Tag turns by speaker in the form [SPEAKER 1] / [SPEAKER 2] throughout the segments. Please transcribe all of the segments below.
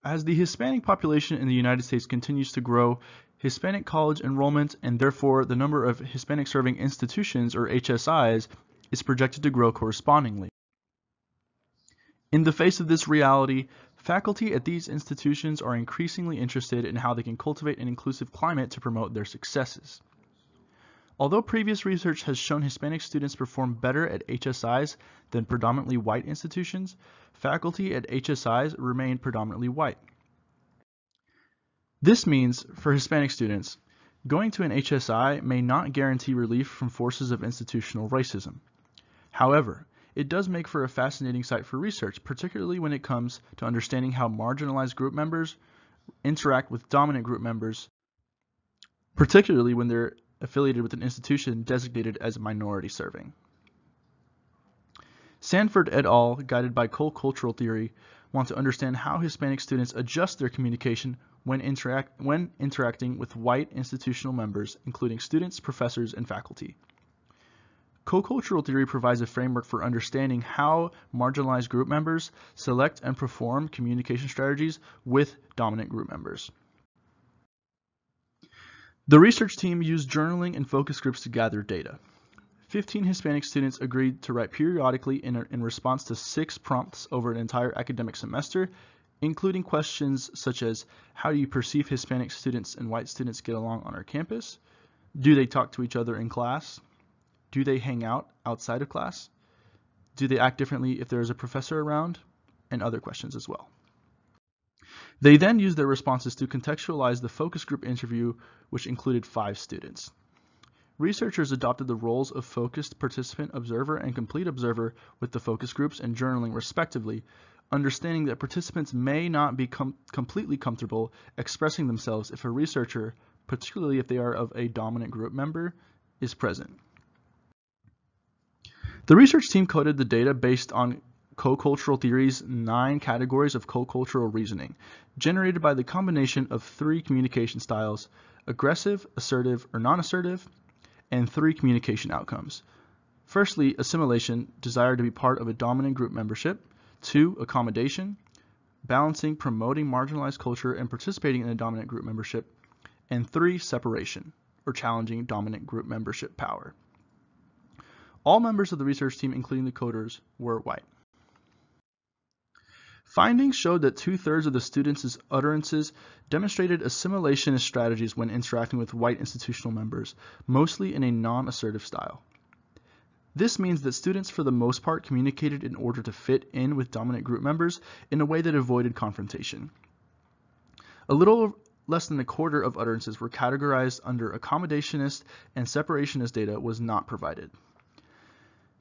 [SPEAKER 1] As the Hispanic population in the United States continues to grow, Hispanic college enrollment and therefore the number of Hispanic serving institutions or HSIs is projected to grow correspondingly. In the face of this reality, faculty at these institutions are increasingly interested in how they can cultivate an inclusive climate to promote their successes. Although previous research has shown Hispanic students perform better at HSIs than predominantly white institutions, faculty at HSIs remain predominantly white. This means, for Hispanic students, going to an HSI may not guarantee relief from forces of institutional racism. However, it does make for a fascinating site for research, particularly when it comes to understanding how marginalized group members interact with dominant group members, particularly when they're affiliated with an institution designated as minority serving. Sanford et al., guided by CoCultural theory, want to understand how Hispanic students adjust their communication when interacting with white institutional members, including students, professors, and faculty. CoCultural theory provides a framework for understanding how marginalized group members select and perform communication strategies with dominant group members. The research team used journaling and focus groups to gather data. 15 Hispanic students agreed to write periodically in response to 6 prompts over an entire academic semester, including questions such as, how do you perceive Hispanic students and white students get along on our campus? Do they talk to each other in class? Do they hang out outside of class? Do they act differently if there is a professor around? And other questions as well. They then used their responses to contextualize the focus group interview, which included 5 students. Researchers adopted the roles of focused participant observer and complete observer with the focus groups and journaling respectively, understanding that participants may not be completely comfortable expressing themselves if a researcher, particularly if they are of a dominant group member, is present. The research team coded the data based on CoCultural theory's 9 categories of CoCultural reasoning, generated by the combination of 3 communication styles: aggressive, assertive, or non-assertive, and 3 communication outcomes. Firstly, assimilation, desire to be part of a dominant group membership; 2, accommodation, balancing promoting marginalized culture and participating in a dominant group membership; and 3, separation, or challenging dominant group membership power. All members of the research team, including the coders, were white. Findings showed that 2/3 of the students' utterances demonstrated assimilationist strategies when interacting with white institutional members, mostly in a non-assertive style. This means that students for the most part communicated in order to fit in with dominant group members in a way that avoided confrontation. A little less than a quarter of utterances were categorized under accommodationist, and separationist data was not provided.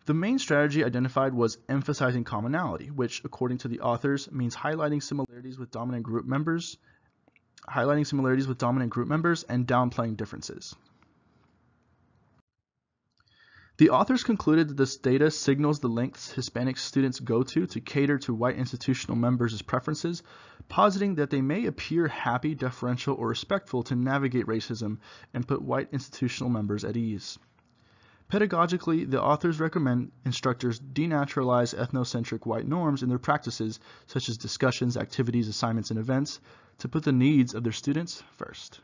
[SPEAKER 1] The main strategy identified was emphasizing commonality, which, according to the authors, means highlighting similarities with dominant group members and downplaying differences. The authors concluded that this data signals the lengths Hispanic students go to cater to white institutional members' preferences, positing that they may appear happy, deferential, or respectful to navigate racism and put white institutional members at ease. Pedagogically, the authors recommend instructors denaturalize ethnocentric white norms in their practices, such as discussions, activities, assignments, and events, to put the needs of their students first.